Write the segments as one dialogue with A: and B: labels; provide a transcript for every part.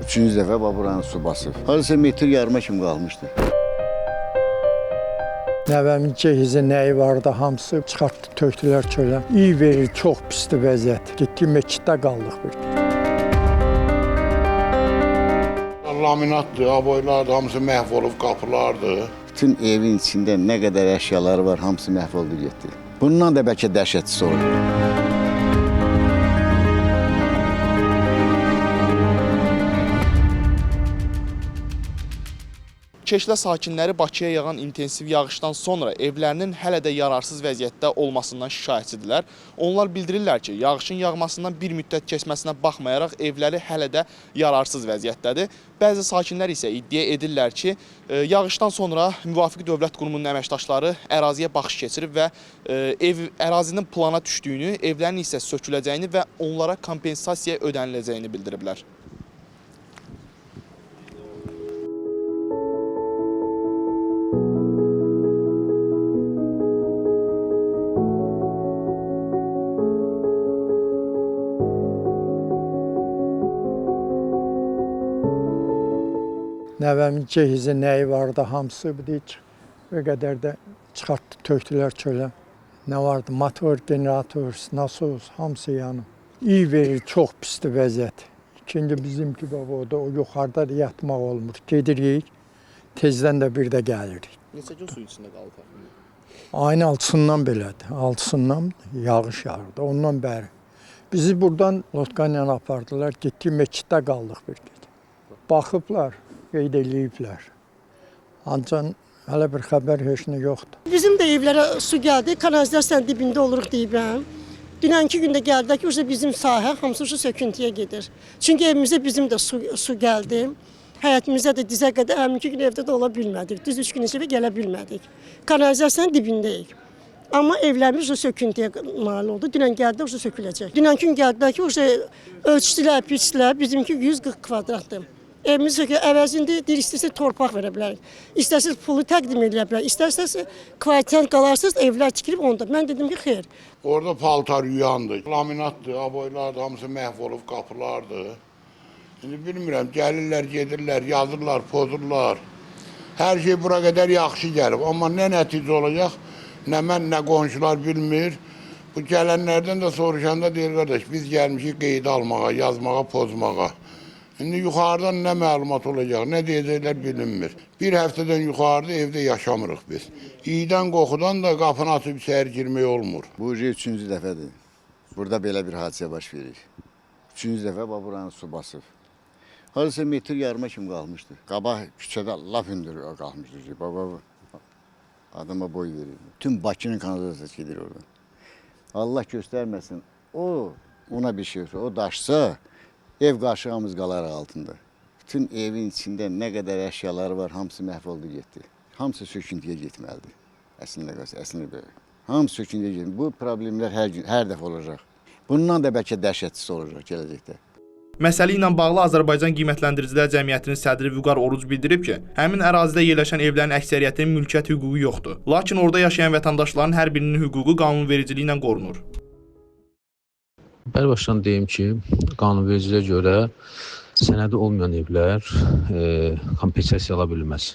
A: Üçüncü dəfə buranın su basıb. Hardasa metr yarıma kimi qalmışdı.
B: Nəvəmin cehizi nəyi vardı, hamısı çıxartdı, tökdülər çölə. İyi verir, çox pisdir vəziyyət. Getdik məsciddə qaldıq bir.
C: Laminatdır, aboylardır, hamısı məhv olub, qapılardır.
A: Bütün evin içində nə qədər əşyaları var, hamısı məhv oldu getdi. Bundan da bəlkə dəhşətlisi olur.
D: Keşlə sakinləri Bakıya yağan intensiv yağışdan sonra evlərinin hələ də yararsız vəziyyətdə olmasından şikayətçidirlər. Onlar bildirirlər ki, yağışın yağmasından bir müddət keçməsinə baxmayaraq evləri hələ də yararsız vəziyyətdədir. Bəzi sakinlər isə iddia edirlər ki, yağışdan sonra müvafiq dövlət qurumunun əməkdaşları əraziyə baxış keçirib və ərazinin plana düşdüyünü, evlərin isə söküləcəyini və onlara kompensasiya ödəniləcəyini bildiriblər.
B: Nəvəmin cehizi nəyi vardı, hamısı bir qədər də çıxartdı, tökdülər çölə. Nə vardı, motor, generator, nasos, hamısı yanıb. İyi verir, çox pisdir vəziyyət. İkinci bizimki babada, o yuxarıda da yatmaq olmur. Gedirik, tezdən də bir də gəlirik.
D: Neçə gün suyun içində qaldı?
B: Ayın 6-sından belədir, 6-sından yağış yağırdı, ondan bəri. Bizi buradan lotka ilə apardılar, getdik məsciddə qaldıq bir gecə. Baxıblar. Qeyd eləyiblər. Ancaq hələ bir xəbər heç nə yoxdur.
E: Bizim də evlərə su gəldi, kanalizasiyanın dibində oluruq deyibəm. Dünənki gündə gəldi ki, bizim sahə hamısı su söküntüyə gedir. Çünki evimizə bizim də su gəldi. Həyətimizə də dizə qədər, həminki gün evdə də ola bilmədik. Düz 3 gün içində gələ bilmədik. Kanalizasiyanın dibindəyik. Amma evlərimiz su söküntüyə mal oldu. Dünən gəldi, su söküləcək. Dünənki gün gəldilər ki, ölçdülər, piçdilər. Bizimki 140 kvadratdır. Evimiz əvəzində deyir, istəsəz torpaq verə bilərik. İstəsəz pulu təqdim edə bilərik. İstəsəz kvalitet qalarsınız, evlər tikilib onda. Mən dedim ki, xeyr.
C: Orada paltar yuyandı, laminatdır, aboylardır, hamısı məhv olub, qapılardır. İndi bilmirəm, gəlirlər, gedirlər, yazırlar, pozurlar. Hər şey bura qədər yaxşı gəlib. Amma nə nəticə olacaq, nə mən, nə qonşular bilmir. Bu gələnlərdən də soruşanda deyir, qardaş, biz gəlmişik qeyd almağa, yazmağa, pozmağa. İndi yuxarıdan nə məlumat olacaq, nə deyəcəklər bilinmir. Bir həftədən yuxarıda evdə yaşamırıq biz. İydən, qoxudan da qapını açıb içəri girmək olmur.
A: Bu üçüncü dəfədir. Burada belə bir hadisə baş verir. Üçüncü dəfə buranın su basıb. Hardasa metr yarıma kimi qalmışdı. Qabaq küçədə laf hündür qalmışdı ki, baba adama boy verir. Tüm Bakının kanalizasiyası gedir orada. Allah göstərməsin, ona bir şey olsa, o daşsa, ev qarşığımız qalar altında. Bütün evin içində nə qədər əşyaları var, hamısı məhv oldu getdi. Hamısı söküntüyə getməlidir. Əslində belə. Hamısı söküntüyə getməlidir. Bu problemlər hər dəfə olacaq. Bundan da bəlkə dəhşətlisi olacaq gələcəkdə.
D: Məsələ ilə bağlı Azərbaycan Qiymətləndiricilər Cəmiyyətinin sədri Vüqar Oruc bildirib ki, həmin ərazidə yerləşən evlərin əksəriyyətinin mülkiyyət hüququ yoxdur. Lakin orada yaşayan vətəndaşların hər birinin hüququ qanunvericiliyi ilə qorunur.
F: Bəli başdan deyim ki, qanunvericiliyə görə sənədi olmayan evlər kompensasiya ala bilməz.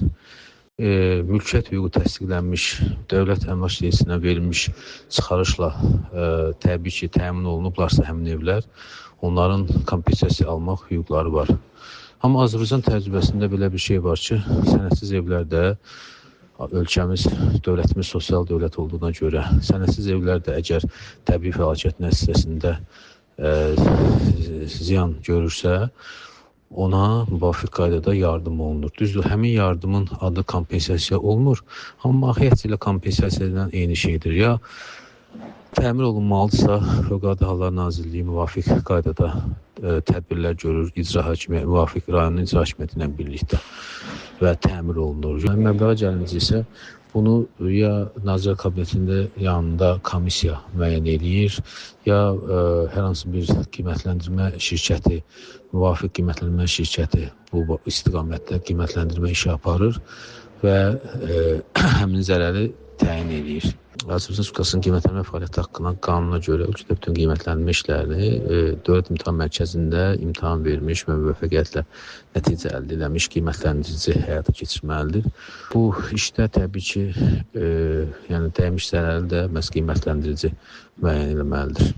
F: Mülkiyyət hüququ təsdiqlənmiş, dövlət əmlak reyisinə verilmiş çıxarışla təbii ki, təmin olunublarsa həmin evlər, onların kompensasiya almaq hüquqları var. Amma Azərbaycan təcrübəsində belə bir şey var ki, sənədsiz evlərdə ölkəmiz, dövlətimiz sosial dövlət olduğuna görə sənədsiz evlərdə əgər təbii fəlakət nəticəsində ziyan görürsə, ona müvafiq qaydada yardım olunur. Düzdür, həmin yardımın adı kompensasiya olmur, amma mahiyyət ilə kompensasiya edilən eyni şeydir. Ya təmin olunmalıdırsa, Fövqəladə Hallar Nazirliyi müvafiq qaydada tədbirlər görür, icra hakimiyyəti, müvafiq rayonun icra hakimiyyəti ilə birlikdə və təmin olunur. Məbləğə gəlincə isə bunu ya Nazirlər Kabinetində yanında komissiya müəyyən eləyir, ya hər hansı bir qiymətləndirmə şirkəti, müvafiq qiymətləndirmə şirkəti bu istiqamətdə qiymətləndirmə işi aparır və həmin zərəri təyin eləyir. Azərbaycan Respublikasının qiymətləndirmə fəaliyyəti haqqında qanuna görə ölkədə bütün qiymətləndirmə işlərini Dövlət İmtahan Mərkəzində imtahan vermiş və müvəffəqiyyətlə nəticə əldə etmiş qiymətləndirici həyata keçirməlidir. Bu işdə təbii ki, yəni dəymiş zərəri də məhz qiymətləndirici müəyyən etməlidir.